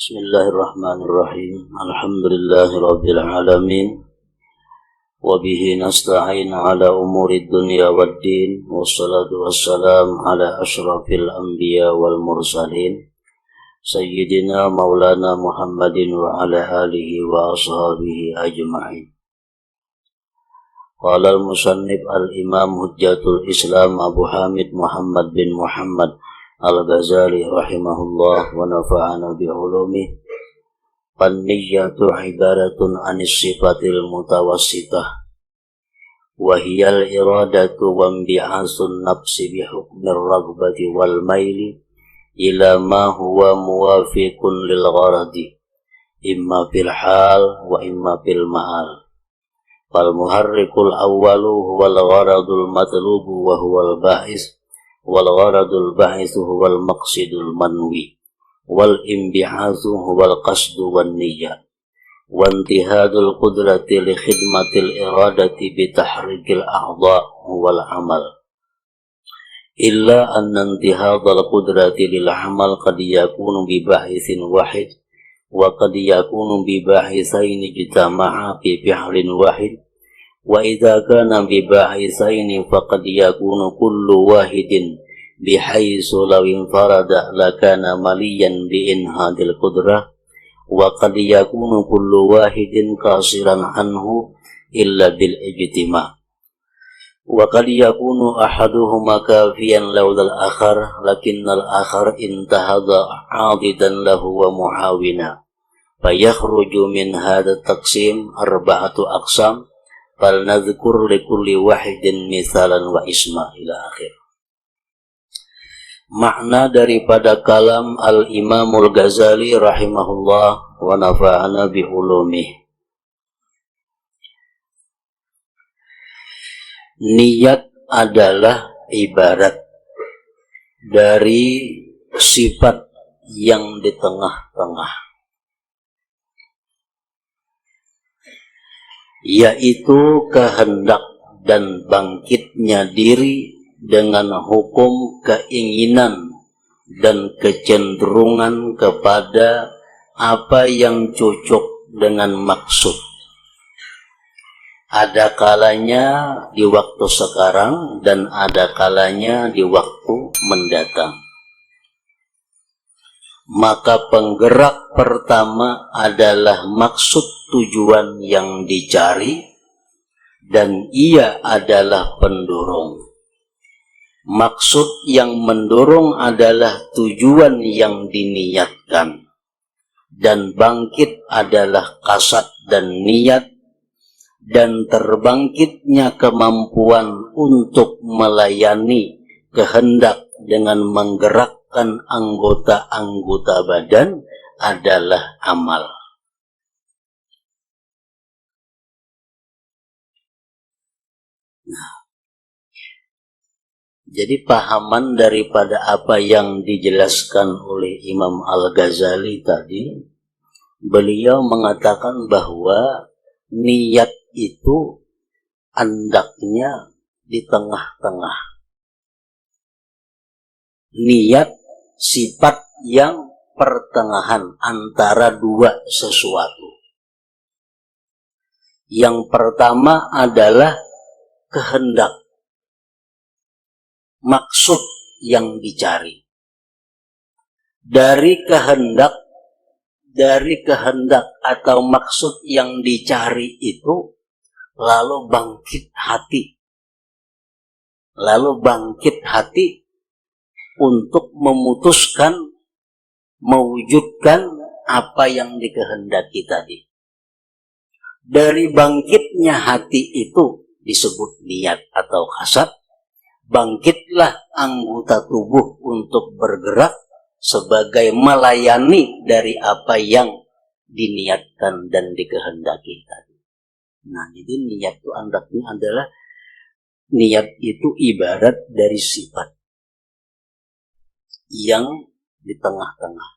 Bismillahirrahmanirrahim. Alhamdulillahirabbil alamin. Wa bihi nasta'in ala umuri dunya waddin. Wassalatu wassalam ala asyrafil anbiya wal mursalin. Sayyidina Maulana Muhammadin wa ala alihi wa ashabihi ajma'in. Qala al-musannif al-imam hujjatul Islam Abu Hamid Muhammad bin Muhammad Al-Ghazali rahimahullah wa nafa'ana bi'ulumih. An-niyyatu ibaratun anis sifatil mutawassitah wa hiyal iradatu wa bi'asun nafsi bihukmir ragbati wal maili ila ma huwa muwafiqun lil gharadi imma fil hal wa imma fil ma'al. Fal muharrikul awwalu huwal gharadul matlubu wa huwal ba'is wal gharadul ba'ithu huwal maqsidul manwi wal imbi'athu huwal qasdu wan niyyah wa intihadul qudrati li khidmatil iradati bi tahrikil a'dha huwal amal illa anna intihadul qudrati lil amal qad yakunu bi ba'ithin wahid wa qad yakunu bi ba'ithaini jitama'a fi fi'lin wahid. Wa idza kana bi ba'isaini faqad yakunu kullu wahidin bihaytsu law infarada lakana maliyan bi inhadil qudrah wa qad yakunu kullu wahidin qasiran anhu illa bil ijtima' wa qad yakunu ahaduhuma kafiyan lawlal akhar lakinnal akhar intahada 'adidan lahu wa muawina fayakhruju min hadha taqsim arba'atu aqsam fal nadhkur li kulli wahidin misalan wa isma ila akhir. Makna daripada kalam al-Imamul Ghazali rahimahullah wa nafa'ana bi ulumih. Niat adalah ibarat dari sifat yang di tengah-tengah, yaitu kehendak dan bangkitnya diri dengan hukum keinginan dan kecenderungan kepada apa yang cocok dengan maksud. Ada kalanya di waktu sekarang dan ada kalanya di waktu mendatang. Maka penggerak pertama adalah maksud tujuan yang dicari dan ia adalah pendorong. Maksud yang mendorong adalah tujuan yang diniatkan dan bangkit adalah kasad dan niat, dan terbangkitnya kemampuan untuk melayani kehendak dengan menggerakkan anggota-anggota badan adalah amal. Nah, jadi pahaman daripada apa yang dijelaskan oleh Imam Al-Ghazali tadi, beliau mengatakan bahwa niat itu andaknya di tengah-tengah. Niat sifat yang pertengahan antara dua sesuatu. Yang pertama adalah kehendak, maksud yang dicari. Dari kehendak atau maksud yang dicari itu lalu bangkit hati untuk memutuskan, mewujudkan apa yang dikehendaki tadi. Dari bangkitnya hati itu disebut niat atau hasad. Bangkitlah anggota tubuh untuk bergerak sebagai melayani dari apa yang diniatkan dan dikehendaki tadi. Nah, jadi niat itu andaknya adalah, niat itu ibarat dari sifat yang di tengah-tengah.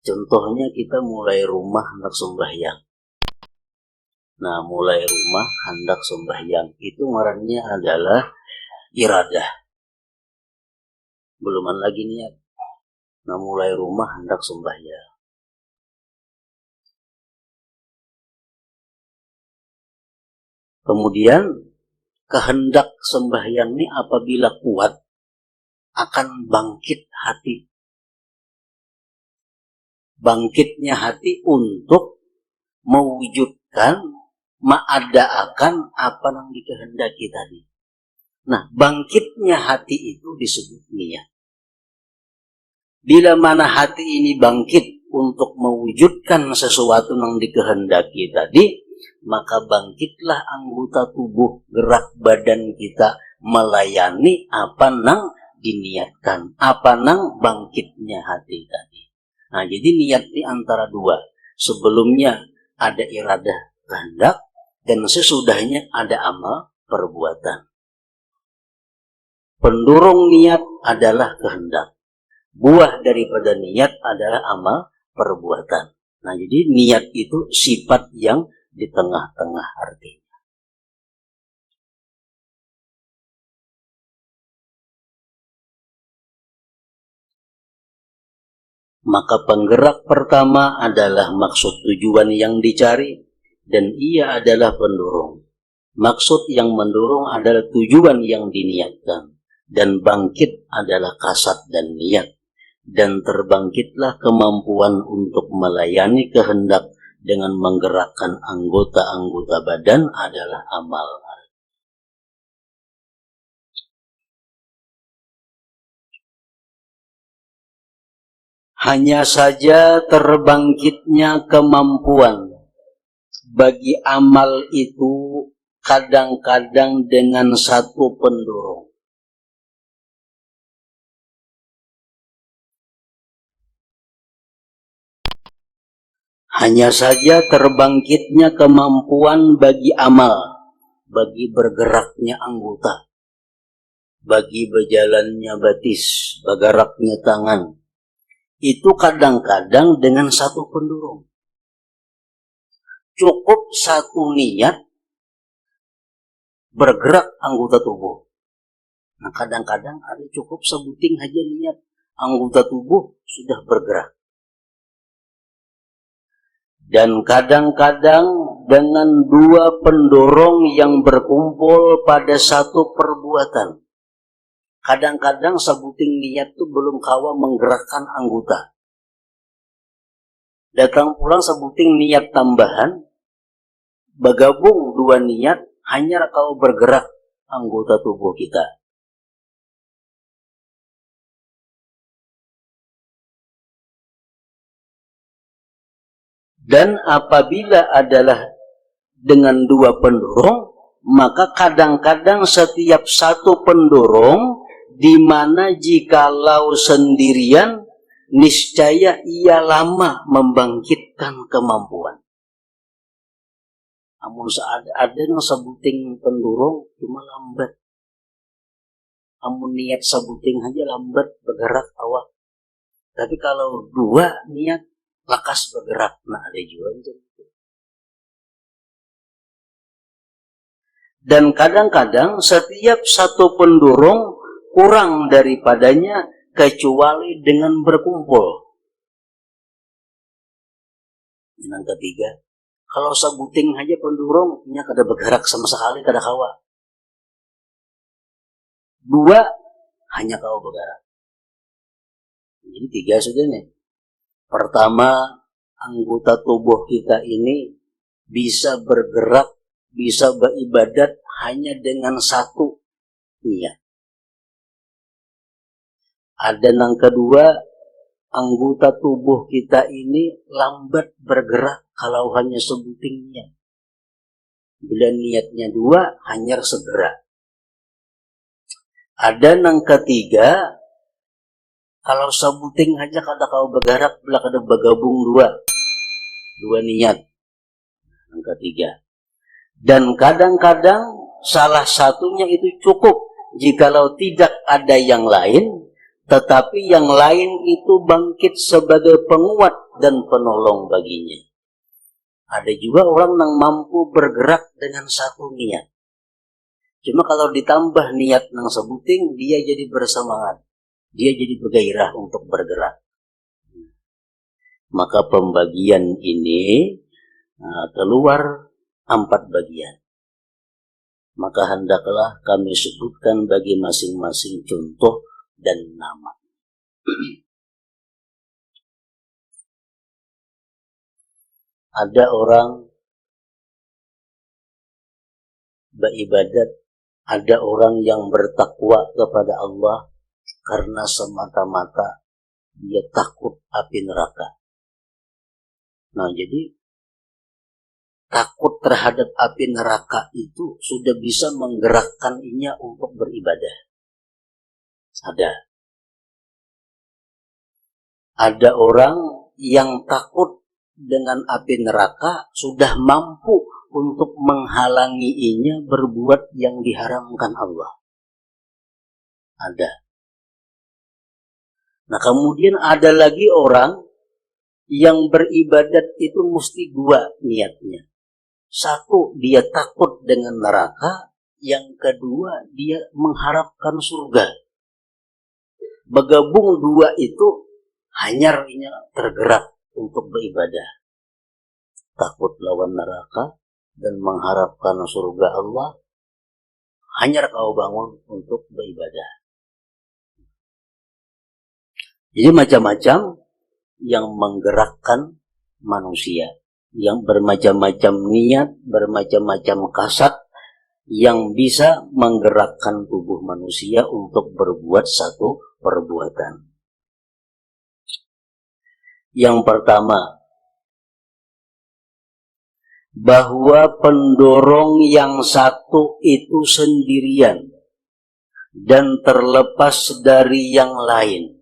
Contohnya kita mulai rumah hendak sembahyang. Nah, mulai rumah hendak sembahyang itu ngarannya adalah iradah. Beluman lagi niat. Nah, mulai rumah hendak sembahyang. Kemudian kehendak sembahyang ini apabila kuat akan bangkit hati. Bangkitnya hati untuk mewujudkan, mengadakan apa yang dikehendaki tadi. Nah, bangkitnya hati itu disebut niat. Bila mana hati ini bangkit untuk mewujudkan sesuatu yang dikehendaki tadi, maka bangkitlah anggota tubuh, gerak badan kita melayani apa yang diniatkan, apa yang bangkitnya hati tadi. Nah, jadi niat ini antara dua. Sebelumnya ada iradah kehendak, dan sesudahnya ada amal perbuatan. Pendorong niat adalah kehendak. Buah daripada niat adalah amal perbuatan. Nah, jadi niat itu sifat yang di tengah-tengah artinya. Maka penggerak pertama adalah maksud tujuan yang dicari, dan ia adalah pendorong. Maksud yang mendorong adalah tujuan yang diniatkan, dan bangkit adalah kasat dan niat. Dan terbangkitlah kemampuan untuk melayani kehendak dengan menggerakkan anggota-anggota badan adalah amal. Hanya saja terbangkitnya kemampuan bagi amal itu kadang-kadang dengan satu pendorong. Hanya saja terbangkitnya kemampuan bagi amal, bagi bergeraknya anggota, bagi berjalannya batis, bergeraknya tangan. Itu kadang-kadang dengan satu pendorong. Cukup satu niat bergerak anggota tubuh. Nah, kadang-kadang ada cukup sebuting aja niat anggota tubuh sudah bergerak. Dan kadang-kadang dengan dua pendorong yang berkumpul pada satu perbuatan. Kadang-kadang sebuting niat itu belum kawa menggerakkan anggota. Datang pulang sebuting niat tambahan, bergabung dua niat, hanya kau bergerak anggota tubuh kita. Dan apabila adalah dengan dua pendorong, maka kadang-kadang setiap satu pendorong, di mana jikalau sendirian, niscaya ia lama membangkitkan kemampuan. Namun ada yang sebuting pendorong cuma lambat. Namun niat sebuting aja lambat bergerak awak. Tapi kalau dua niat lakas bergerak, nah ada juga itu. Dan kadang-kadang setiap satu pendorong kurang daripadanya kecuali dengan berkumpul. Yang ketiga, kalau sebuting aja pendorong, nya kada bergerak sama sekali, kada kawa. Dua, hanya kau bergerak. Jadi tiga sudah nih. Pertama, anggota tubuh kita ini bisa bergerak, bisa beribadat hanya dengan satu niat. Ada yang kedua, anggota tubuh kita ini lambat bergerak kalau hanya sebuting niat. Bila niatnya dua, hanya segera. Ada yang ketiga, kalau sebuting aja kada kau bergerak, bila kada bergabung dua niat. Yang ketiga. Dan kadang-kadang salah satunya itu cukup jikalau tidak ada yang lain, tetapi yang lain itu bangkit sebagai penguat dan penolong baginya. Ada juga orang yang mampu bergerak dengan satu niat. Cuma kalau ditambah niat yang sebuting, dia jadi bersemangat. Dia jadi bergairah untuk bergerak. Maka pembagian ini keluar 4 bagian. maka hendaklah kami sebutkan bagi masing-masing contoh dan nama. Ada orang beribadat, ada orang yang bertakwa kepada Allah karena semata-mata dia takut api neraka. Nah, jadi takut terhadap api neraka itu sudah bisa menggerakkan inya untuk beribadah. Ada orang yang takut dengan api neraka sudah mampu untuk menghalangi inya berbuat yang diharamkan Allah. Ada. Nah, kemudian ada lagi orang yang beribadat itu mesti dua niatnya. Satu, dia takut dengan neraka. Yang kedua, dia mengharapkan surga. Bergabung dua itu, hanyarnya tergerak untuk beribadah. Takut lawan neraka dan mengharapkan surga Allah, hanyar kau bangun untuk beribadah. Jadi macam-macam yang menggerakkan manusia, yang bermacam-macam niat, bermacam-macam kasat, yang bisa menggerakkan tubuh manusia untuk berbuat satu perbuatan. Yang pertama, bahwa pendorong yang satu itu sendirian dan terlepas dari yang lain.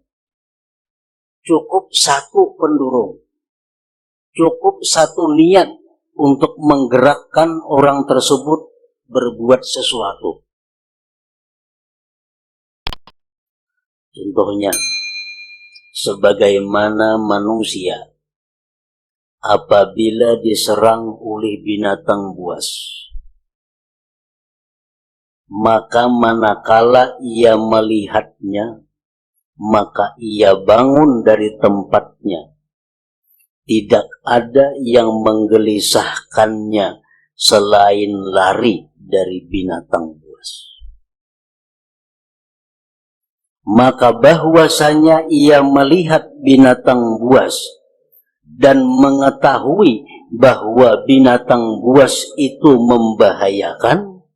Cukup satu pendorong, cukup satu niat untuk menggerakkan orang tersebut berbuat sesuatu. Contohnya, sebagaimana manusia apabila diserang oleh binatang buas, maka manakala ia melihatnya, maka ia bangun dari tempatnya. Tidak ada yang menggelisahkannya selain lari dari binatang buas. Maka bahwasanya ia melihat binatang buas dan mengetahui bahwa binatang buas itu membahayakan,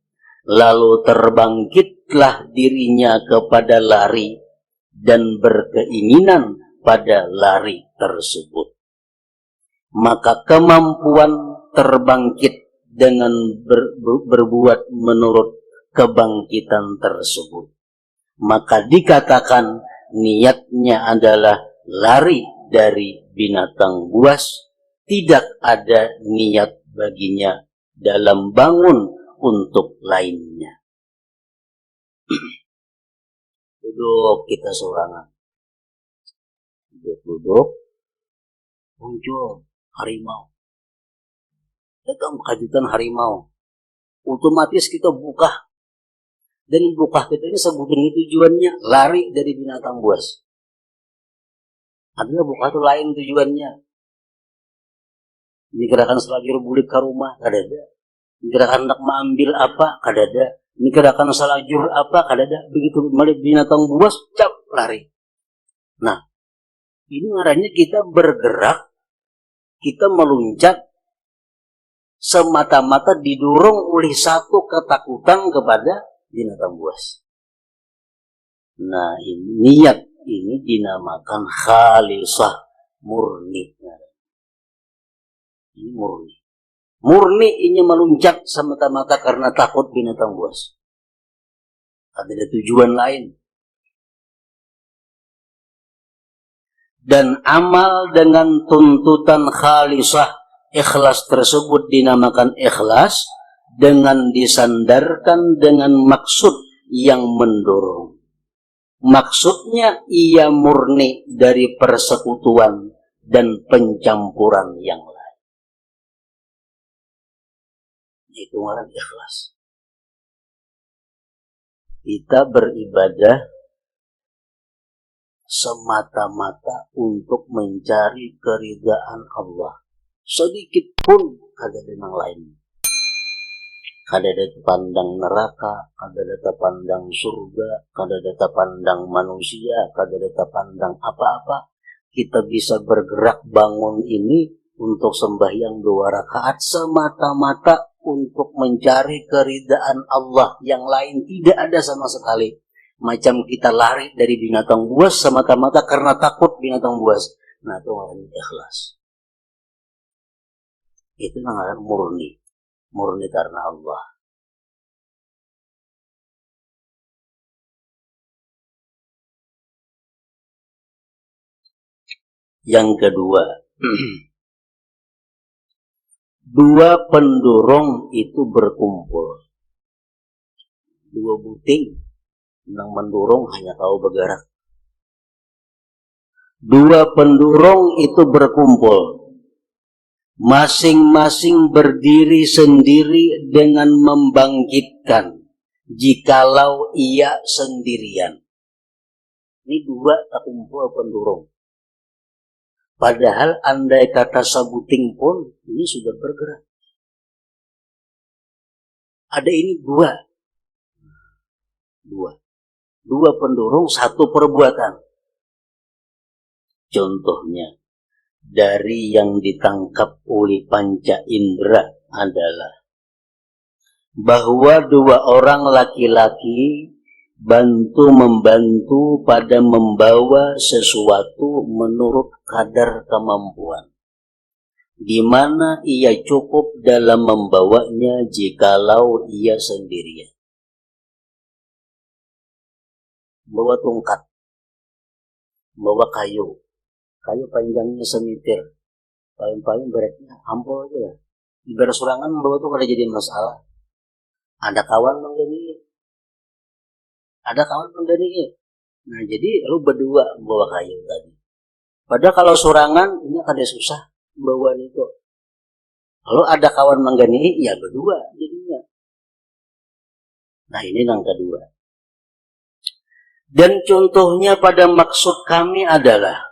lalu terbangkitlah dirinya kepada lari dan berkeinginan pada lari tersebut. Maka kemampuan terbangkit dengan berbuat menurut kebangkitan tersebut, maka dikatakan niatnya adalah lari dari binatang buas, tidak ada niat baginya dalam bangun untuk lainnya. Duduk kita sorangan. Duduk, muncul harimau. Datang kejutan harimau. Otomatis kita buka. Dan buka kita ini sebetulnya tujuannya lari dari binatang buas. Adalah buka itu lain tujuannya. Dikirakan selagir bulik ke rumah, kadada. Dikirakan hendak mengambil apa, kadada. Dikirakan salajur apa, kadada. Begitu melihat binatang buas, cap, lari. Nah, ini ngarannya kita bergerak, kita meluncat, semata-mata didorong oleh satu ketakutan kepada binatang buas. Nah, ini niat ini dinamakan khalisah, murni. Ini murni. Murni ini meluncat semata-mata karena takut binatang buas. Ada tujuan lain. Dan amal dengan tuntutan khalisah, ikhlas tersebut dinamakan ikhlas dengan disandarkan dengan maksud yang mendorong. Maksudnya ia murni dari persekutuan dan pencampuran yang lain. Itu ngaran ikhlas. Kita beribadah semata-mata untuk mencari keridhaan Allah. Sedikit pun kagak ada yang lain. kadada pandang neraka, kadada pandang surga, kadada pandang manusia, kadada pandang apa-apa. Kita bisa bergerak bangun ini untuk sembahyang 2 rakaat semata-mata untuk mencari keridaan Allah. Yang lain tidak ada sama sekali. Macam kita lari dari binatang buas semata-mata karena takut binatang buas. Nah, itu namanya ikhlas. Itu namanya murni. Murni karena Allah. Yang kedua, 2 pendorong itu berkumpul. 2 buting yang mendorong hanya tahu bergerak. 2 pendorong itu berkumpul. Masing-masing berdiri sendiri dengan membangkitkan jikalau ia sendirian. Ini 2 tak kumpul pendorong. Padahal andai kata sabuting pun ini sudah bergerak. Ada ini 2 pendorong, 1 perbuatan. Contohnya dari yang ditangkap oleh panca indera adalah bahwa 2 orang laki-laki membantu pada membawa sesuatu menurut kadar kemampuan, di mana ia cukup dalam membawanya jikalau ia sendirian. Bawa tongkat, bawa kayu panjangnya semitir, paling beratnya ampul aja lah. Bersurangan bawa tuh kada jadi masalah. Ada kawan menggani. Nah, jadi lu berdua bawa kayu tadi. Padahal kalau surangan ini kada susah bawa itu. Kalau ada kawan menggani, ya berdua jadinya. Nah, ini yang kedua. Dan contohnya pada maksud kami adalah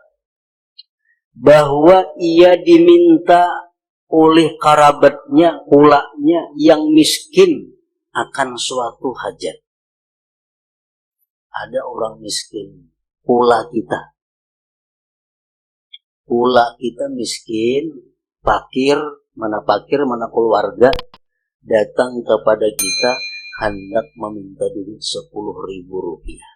bahwa ia diminta oleh kerabatnya, kulaknya yang miskin akan suatu hajat. Ada orang miskin, pula kita miskin, fakir, mana keluarga, datang kepada kita hendak meminta duit 10.000 rupiah.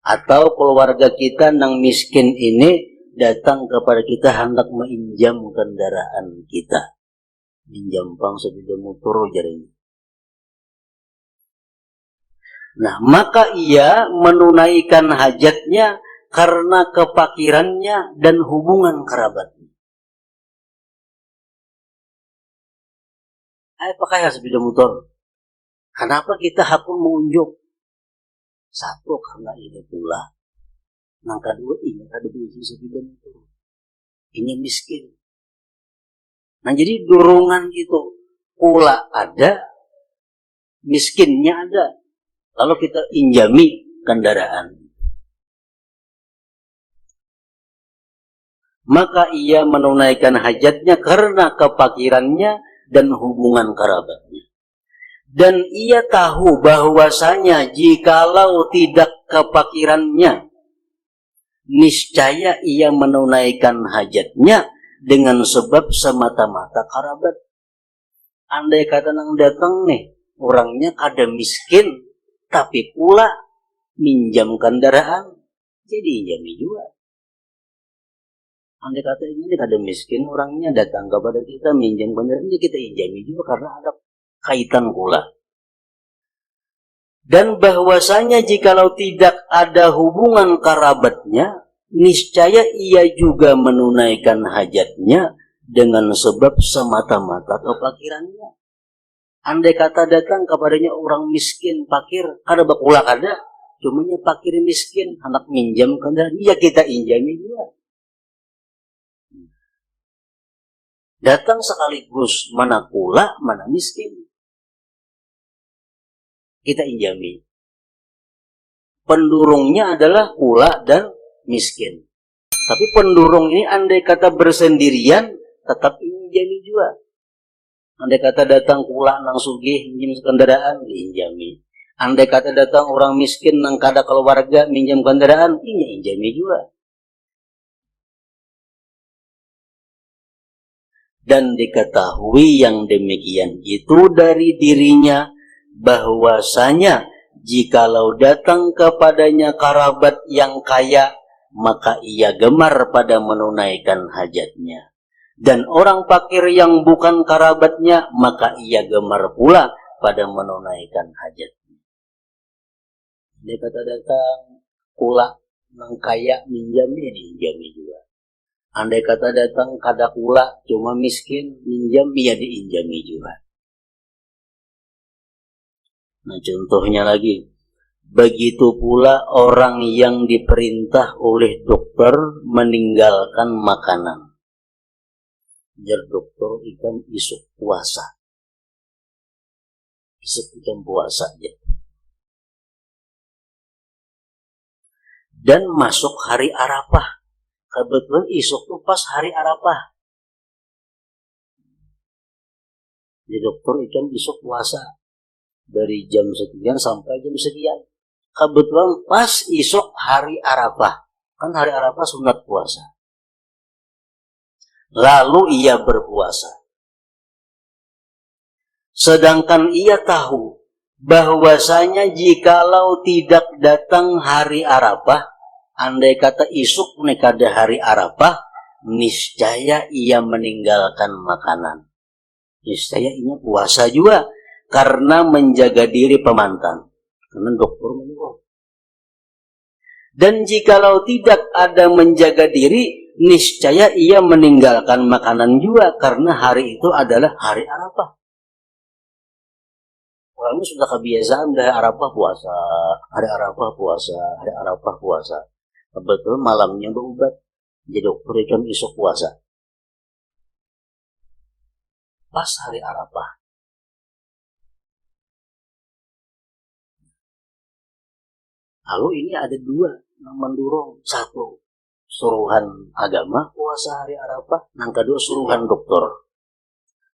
Atau keluarga kita yang miskin ini datang kepada kita hendak meminjam kendaraan kita. Minjam pang sedih motor jarinya. Nah, maka ia menunaikan hajatnya karena kefakirannya dan hubungan kerabatnya. Pakai sepeda motor. Kenapa kita hakun mengunjuk? 1, karena ini pula. Yang kedua, ini ada beli sepeda motor. Ini miskin. Nah, jadi dorongan itu pula ada, miskinnya ada. Lalu kita injami kendaraan. Maka ia menunaikan hajatnya karena kefakirannya dan hubungan kerabatnya. Dan ia tahu bahwasanya jikalau tidak kefakirannya, niscaya ia menunaikan hajatnya dengan sebab semata-mata kerabat. Andai kata nang datang nih, orangnya kada miskin, tapi pula minjam kendaraan, jadi injami juga. Andai kata ini kada miskin, orangnya datang kepada kita minjam kendaraan, kita injami juga karena ada kaitan pula. Dan bahwasanya jikalau tidak ada hubungan kerabatnya, niscaya ia juga menunaikan hajatnya dengan sebab semata-mata kefakirannya. Andai kata datang kepadanya orang miskin, fakir, kada bakula kada, cumanya fakir miskin, anak minjam kendaraan, ya kita injami juga. Datang sekaligus mana kula, mana miskin. Kita injami. Pendurungnya adalah kula dan miskin. Tapi pendurung ini andai kata bersendirian, tetap injami juga. Andai kata datang pula nang sugih minjem kendaraan diinjami. Andai kata datang orang miskin nang kada keluarga minjem kendaraan, injami juga. Dan diketahui yang demikian itu dari dirinya, bahwasanya jikalau datang kepadanya kerabat yang kaya, maka ia gemar pada menunaikan hajatnya. Dan orang fakir yang bukan kerabatnya, maka ia gemar pula pada menunaikan hajatnya. Dia kata datang kula nang kaya minjami, diinjami juga. Andai kata datang kada kula cuma miskin minjam, ya diinjami juga. Nah contohnya lagi, begitu pula orang yang diperintah oleh dokter meninggalkan makanan. Jar dokter ikan isuk puasa. Isuk ikan puasa aja. Dan masuk hari Arafah. Kebetulan isuk itu pas hari Arafah. Jadi dokter ikan isuk puasa. Dari jam sekian sampai jam sekian. Kebetulan pas isuk hari Arafah. Kan hari Arafah sunat puasa. Lalu ia berpuasa. Sedangkan ia tahu bahwasanya jikalau tidak datang hari Arafah, andai kata isuk nekada hari Arafah, niscaya ia meninggalkan makanan. Niscaya ia puasa juga karena menjaga diri pemantan. Karena dokter menyuruh. Dan jikalau tidak ada menjaga diri, niscaya ia meninggalkan makanan juga karena hari itu adalah hari Arafah. Orang ini sudah kebiasaan dari Arafah puasa, hari Arafah puasa, hari Arafah puasa. Kebetulan malamnya berobat, jadi dokter ikan isuk puasa. Pas hari Arafah. Lalu ini ada dua yang mendorong. Satu, suruhan agama puasa hari Arafah. Yang kedua, suruhan dokter.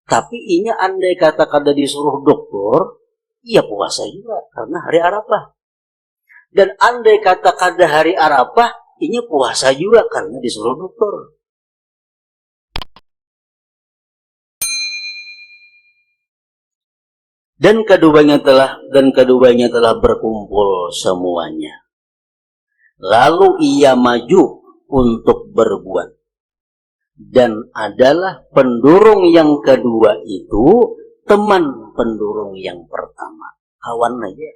Tapi ini andai kata kada disuruh dokter, ia puasa juga karena hari Arafah. Dan andai kata kada hari Arafah, ini puasa juga karena disuruh dokter. Dan keduanya telah berkumpul semuanya. Lalu ia maju untuk berbuat. Dan adalah pendorong yang kedua itu teman pendorong yang pertama. Kawan aja.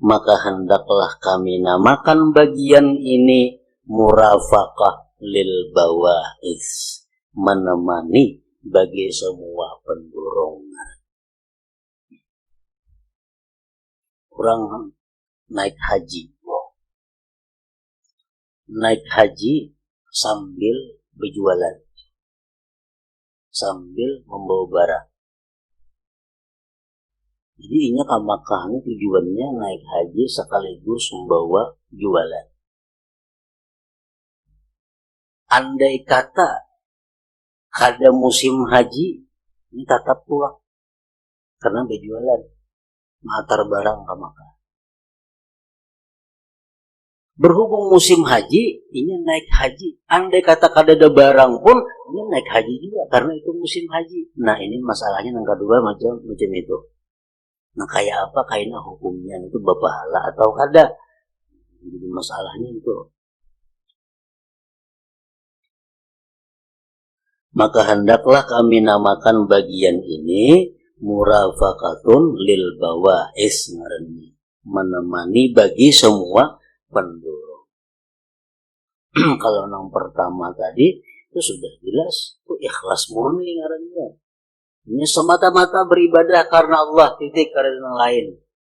Maka hendaklah kami namakan bagian ini murafaqah lil bawa'is. Menemani bagi semua pendorongan. Orang naik haji. Naik haji sambil berjualan. Sambil membawa barang. Jadi ini ke Makkah ini tujuannya naik haji sekaligus membawa jualan. Andai kata ada musim haji, ini tetap pulang. Karena berjualan. Mengantar barang ke Makkah. Berhubung musim haji, ini naik haji. Andai kata kada ada barang pun, ini naik haji juga. Karena itu musim haji. Nah ini masalahnya yang kedua macam itu. Nah kayak apa kayaknya hukumnya itu berpahala atau kada. Jadi masalahnya itu. Maka hendaklah kami namakan bagian ini murafaqatun lil bawa'is, menemani bagi semua pendorong. Kalau yang pertama tadi itu sudah jelas, itu ikhlas murni ngarannya. Ini semata-mata beribadah karena Allah, titik karena yang lain.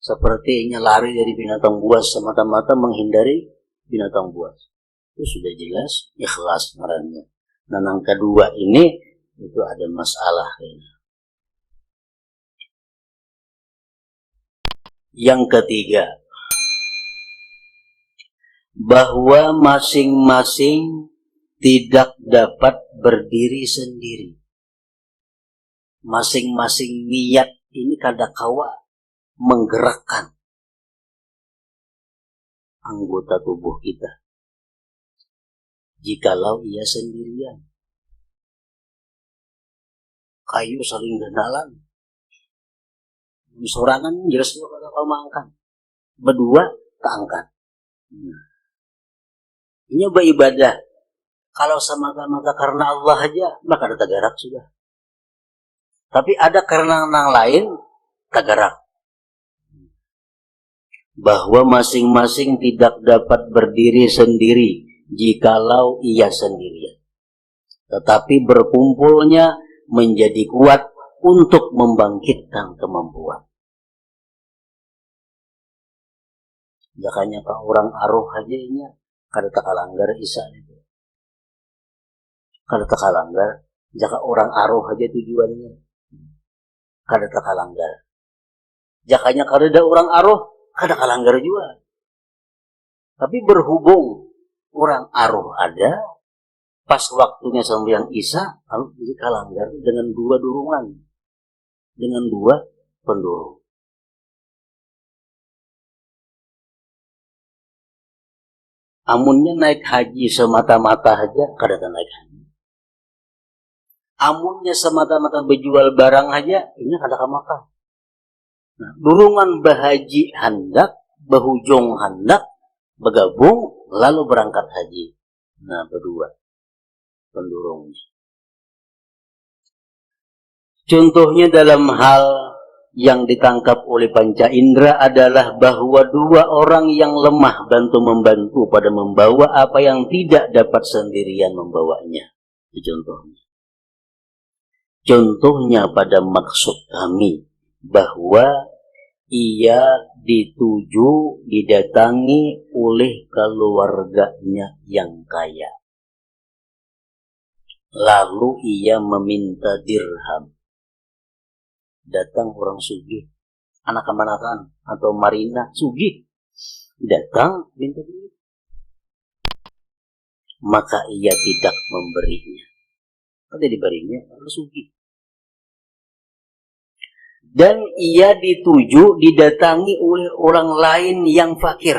Seperti ini lari dari binatang buas, semata-mata menghindari binatang buas. Itu sudah jelas ikhlas ngarannya. Nah yang kedua ini itu ada masalah ini. Yang ketiga, bahwa masing-masing tidak dapat berdiri sendiri. masing-masing niat ini kadakawa menggerakkan anggota tubuh kita. Jikalau ia sendirian, kayu saling genalan, sorangan jelas juga kalau maangkan, berdua keangkat. Ini beribadah. Kalau semata-mata karena Allah aja, maka ada tagarak sudah. Tapi ada karena yang lain, tagarak. Bahwa masing-masing tidak dapat berdiri sendiri jikalau ia sendirian. Tetapi berkumpulnya menjadi kuat untuk membangkitkan kemampuan. Jakanya ke orang aruh aja ini, kada takalanggar isa itu. Kada takalanggar, jaka orang aruh aja tujuannya. Kada takalanggar. Jakanya kada ada orang aruh, kada kalanggar juga. Tapi berhubung orang aruh ada, pas waktunya sembahyang Isya, lalu jadi kalanggar dengan dua durungan, dengan dua pendurung. Amunnya naik haji semata-mata aja, kada naik haji. Amunnya semata-mata berjual barang aja, ini kada makan. Nah, durungan bahaji hendak, bahujung hendak, bergabung, lalu berangkat haji. Nah, berdua pendurungnya. Contohnya dalam hal yang ditangkap oleh panca indera adalah bahwa dua orang yang lemah bantu-membantu pada membawa apa yang tidak dapat sendirian membawanya. Itu contohnya. Contohnya pada maksud kami bahwa ia didatangi oleh keluarganya yang kaya. Lalu ia meminta dirham. Datang orang sugih, anak kemanakan atau Marina sugih, datang minta duit. Maka ia tidak memberinya. Ada diberinya orang sugih. Dan ia didatangi oleh orang lain yang fakir.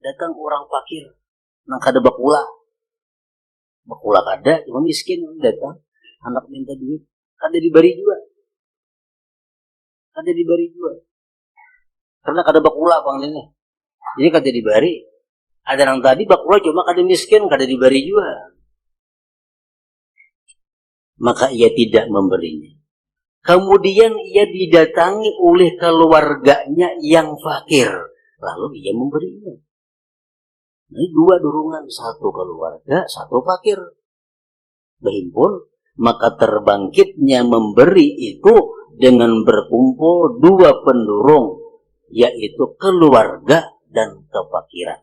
Datang orang fakir, nang kada bakula kada, cuma miskin datang, anak minta duit, kada diberi juga. Kada diberi juga. Karena kada bakula bang ini. Jadi kada diberi. Ada yang tadi bakula cuma kada miskin, kada diberi juga. Maka ia tidak memberinya. Kemudian ia didatangi oleh keluarganya yang fakir. Lalu ia memberinya. Ini dua durungan. Satu keluarga, satu fakir. Berhimpun. Maka terbangkitnya memberi itu dengan berkumpul dua pendurung. Yaitu keluarga dan kefakiran.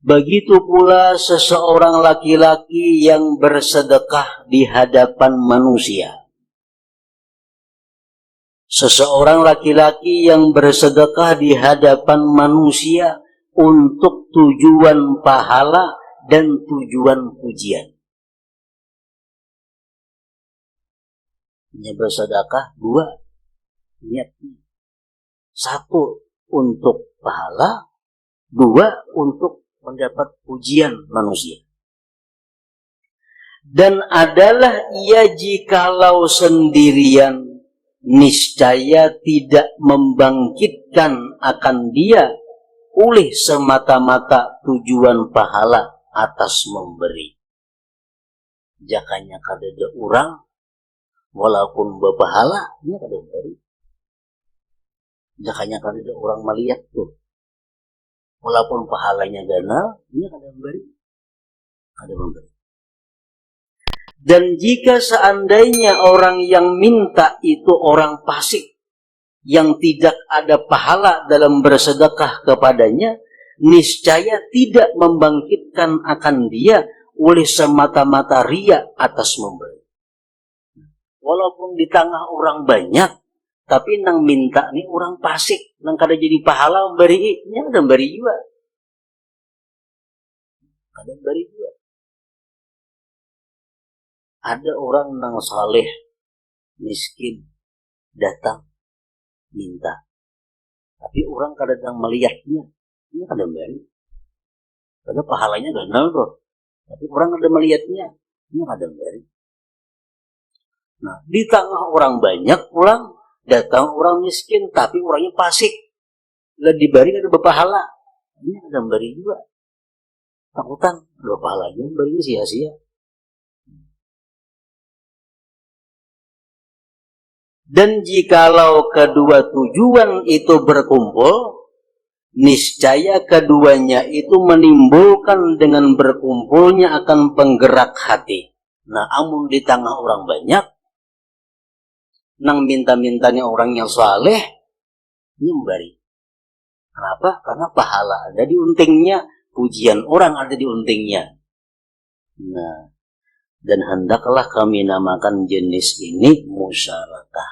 Begitu pula seseorang laki-laki yang bersedekah di hadapan manusia. Seseorang laki-laki yang bersedekah di hadapan manusia untuk tujuan pahala dan tujuan pujian. Ini bersedekah dua niatnya. Satu untuk pahala, dua untuk mendapat pujian manusia. Dan adalah ia jikalau sendirian niscaya tidak membangkitkan akan dia oleh semata-mata tujuan pahala atas memberi. Jakanya kada ada orang walaupun berpahala, ini kada beri. Jakanya kada ada orang melihat tuh. Walaupun pahalanya ganal, dia kada memberi. Kada memberi. Dan jika seandainya orang yang minta itu orang fasik, yang tidak ada pahala dalam bersedekah kepadanya, niscaya tidak membangkitkan akan dia oleh semata-mata ria atas memberi. Walaupun di tengah orang banyak, tapi nang minta ni orang fasik, nang kada jadi pahala memberi, ini ada memberi juga. Kada memberi juga. Ada orang yang saleh, miskin, datang minta. Tapi orang kadang melihatnya, ini kadang beri. Karena pahalanya ganal tuh. Tapi orang kadang melihatnya, ini kadang beri. Nah, di tengah orang banyak, orang datang orang miskin, tapi orangnya fasik. Lah dibari ada berpahala. Ini kadang beri juga. Takutan, ada pahalanya, beri sia-sia. Dan jikalau kedua tujuan itu berkumpul, niscaya keduanya itu menimbulkan dengan berkumpulnya akan penggerak hati. Nah, amun di tengah orang banyak, nang minta-mintanya orang yang saleh, nyembari. Kenapa? Karena pahala ada di untingnya, pujian orang ada di untingnya. Nah, dan hendaklah kami namakan jenis ini musyarakah.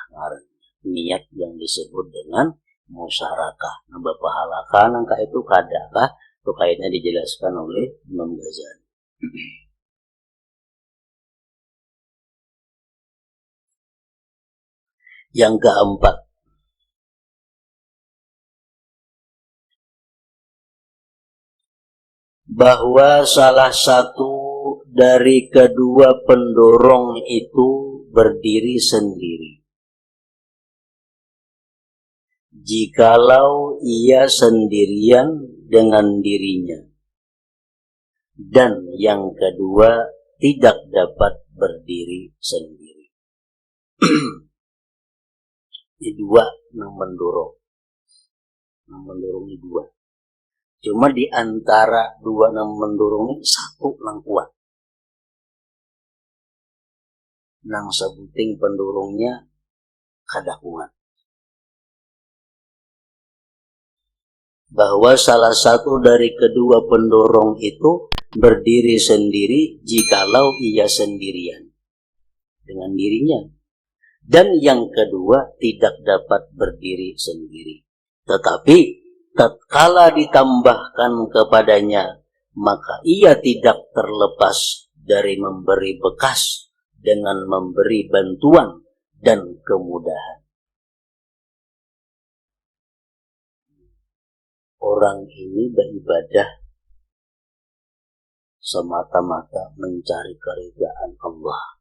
Niat yang disebut dengan musyarakah. Nambah pahalakan, angka itu kadakah, itu kaitnya dijelaskan oleh Imam Ghazali. Yang keempat, bahwa salah satu dari kedua pendorong itu berdiri sendiri. Jikalau ia sendirian dengan dirinya, dan yang kedua tidak dapat berdiri sendiri. Ini dua yang mendorong. Yang mendorong ini dua. Cuma di antara dua yang mendorong ini satu yang kuat. Nang sebuting pendorongnya kada kuat. Bahwa salah satu dari kedua pendorong itu berdiri sendiri jikalau ia sendirian dengan dirinya, dan yang kedua tidak dapat berdiri sendiri. Tetapi tatkala ditambahkan kepadanya, maka ia tidak terlepas dari memberi bekas dengan memberi bantuan dan kemudahan. Orang ini beribadah semata-mata mencari keridhaan Allah.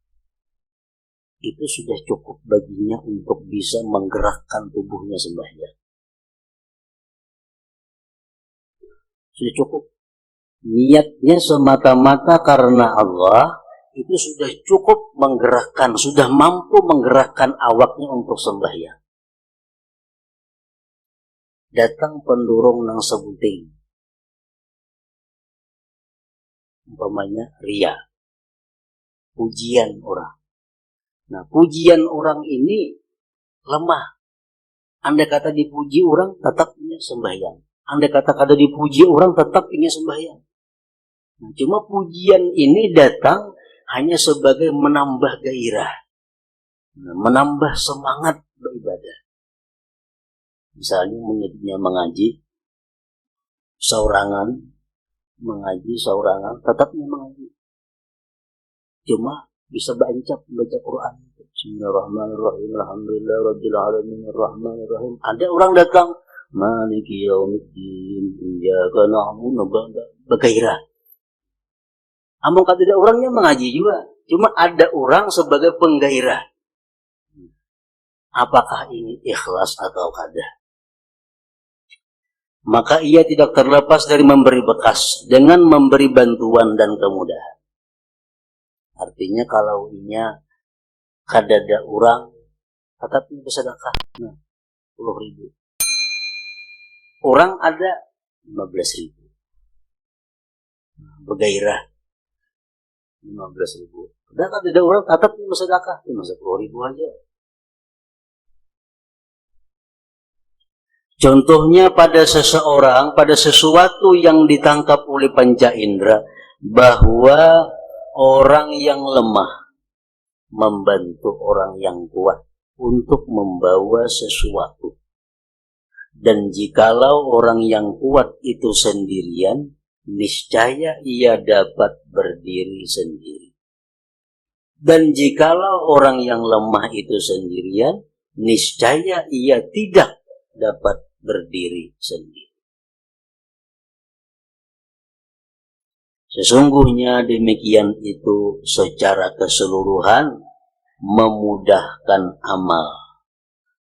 Itu sudah cukup baginya untuk bisa menggerakkan tubuhnya sembahyang. Sudah cukup. Niatnya semata-mata karena Allah, itu sudah cukup menggerakkan, sudah mampu menggerakkan awaknya untuk sembahyang. Datang pendorong nang sebuting, umpamanya ria, pujian orang. Nah, pujian orang ini lemah. Andai kata dipuji orang, tetap punya sembahyang. Andai kata kada dipuji orang, tetap punya sembahyang. Nah, cuma pujian ini datang hanya sebagai menambah gairah, menambah semangat beribadah. Misalnya mengaji saurangan, tetapnya mengaji. Cuma bisa baca Quran. Bismillahirrahmanirrahim. Alhamdulillahirabbil alamin arrahmanirrahim. Ada orang datang, Maliki yaumiddin, iyyaka na'budu wa bergairah. Among kata tidak orangnya mengaji juga. Cuma ada orang sebagai penggairah. Apakah ini ikhlas atau kada? Maka ia tidak terlepas dari memberi bekas dengan memberi bantuan dan kemudahan. Artinya kalau inya kadada orang tetap bersedekah 10.000. Orang ada 15.000. Bergairah 15.000. Dan kadada orang tetap bersedekah cuma 10.000 aja. Contohnya pada seseorang, pada sesuatu yang ditangkap oleh panca indera, bahwa orang yang lemah membantu orang yang kuat untuk membawa sesuatu. Dan jikalau orang yang kuat itu sendirian, niscaya ia dapat berdiri sendiri. Dan jikalau orang yang lemah itu sendirian, niscaya ia tidak dapat berdiri sendiri. Sesungguhnya demikian itu secara keseluruhan memudahkan amal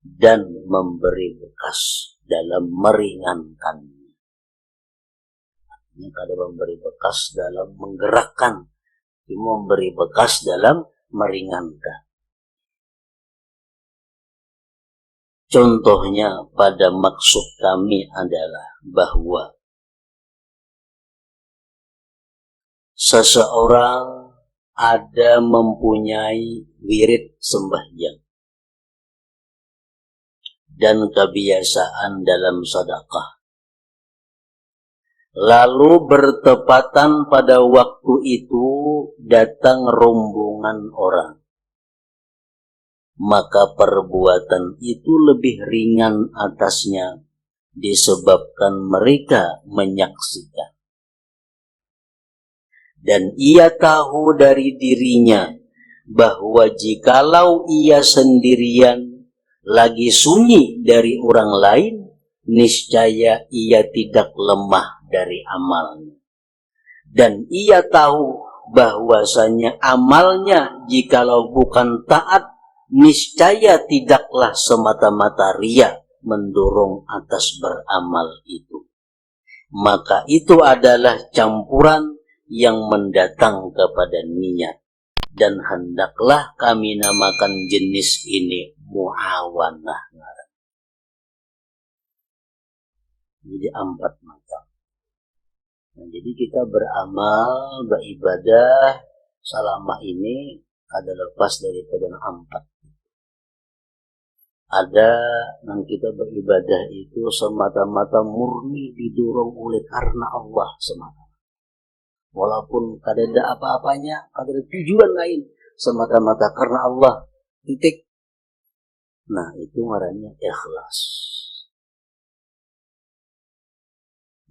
dan memberi bekas dalam meringankannya. Ini kada memberi bekas dalam menggerakkan, memberi bekas dalam meringankan. Contohnya pada maksud kami adalah bahwa seseorang ada mempunyai wirid sembahyang dan kebiasaan dalam sedekah. Lalu bertepatan pada waktu itu datang rombongan orang. Maka perbuatan itu lebih ringan atasnya disebabkan mereka menyaksikan. Dan ia tahu dari dirinya bahwa jikalau ia sendirian lagi sunyi dari orang lain, niscaya ia tidak lemah dari amalnya. Dan ia tahu bahwasanya amalnya jikalau bukan taat, niscaya tidaklah semata-mata riya mendorong atas beramal itu. Maka itu adalah campuran yang mendatang kepada niat. Dan hendaklah kami namakan jenis ini muawanah. Jadi 4 macam. Nah, jadi kita beramal, beribadah selama ini ada lepas daripada 4. Ada yang kita beribadah itu semata-mata murni didorong oleh karena Allah semata. Walaupun kada ada apa-apanya, kada ada tujuan lain, semata-mata karena Allah, titik. Nah, itu ngarannya ikhlas.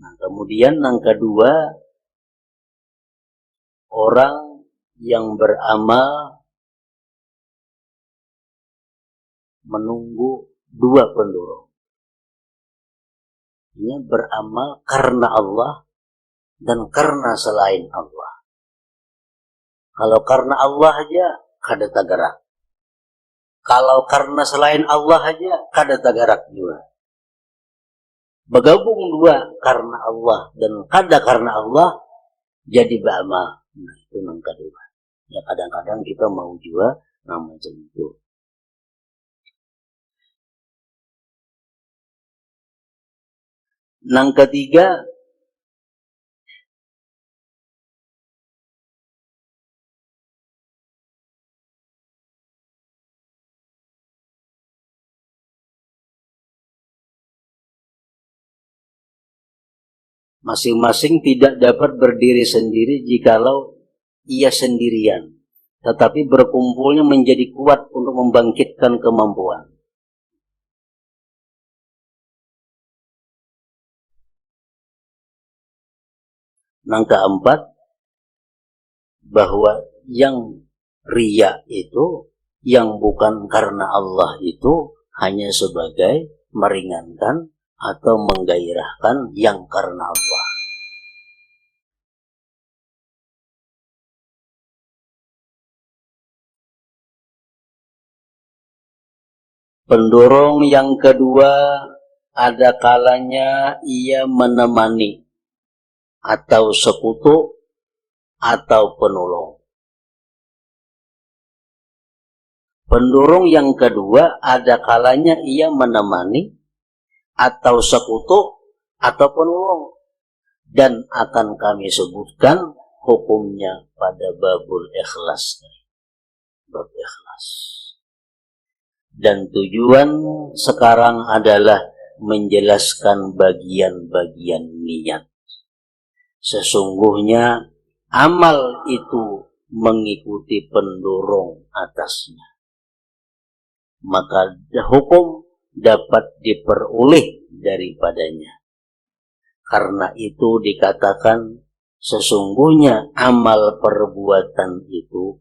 Nah, kemudian yang kedua, orang yang beramal menunggu 2 pendorong. Ini beramal karena Allah dan karena selain Allah. Kalau karena Allah aja, kada tagarak. Kalau karena selain Allah aja, kada tagarak juga. Bergabung 2 karena Allah dan kada karena Allah, jadi beramal. Nah, itu yang kedua. Ya kadang-kadang kita mau juga macam itu. Yang ketiga, masing-masing tidak dapat berdiri sendiri jikalau ia sendirian, tetapi berkumpulnya menjadi kuat untuk membangkitkan kemampuan. Yang keempat, bahwa yang riya itu, yang bukan karena Allah itu, hanya sebagai meringankan atau menggairahkan yang karena Allah. Pendorong yang kedua, ada kalanya ia menemani atau sekutu atau penolong. Pendorong yang kedua, ada kalanya ia menemani atau sekutu atau penolong, dan akan kami sebutkan hukumnya pada babul ikhlas. Bab ikhlas. Dan tujuan sekarang adalah menjelaskan bagian-bagian niat. Sesungguhnya amal itu mengikuti pendorong atasnya. Maka hukum dapat diperoleh daripadanya. Karena itu dikatakan sesungguhnya amal perbuatan itu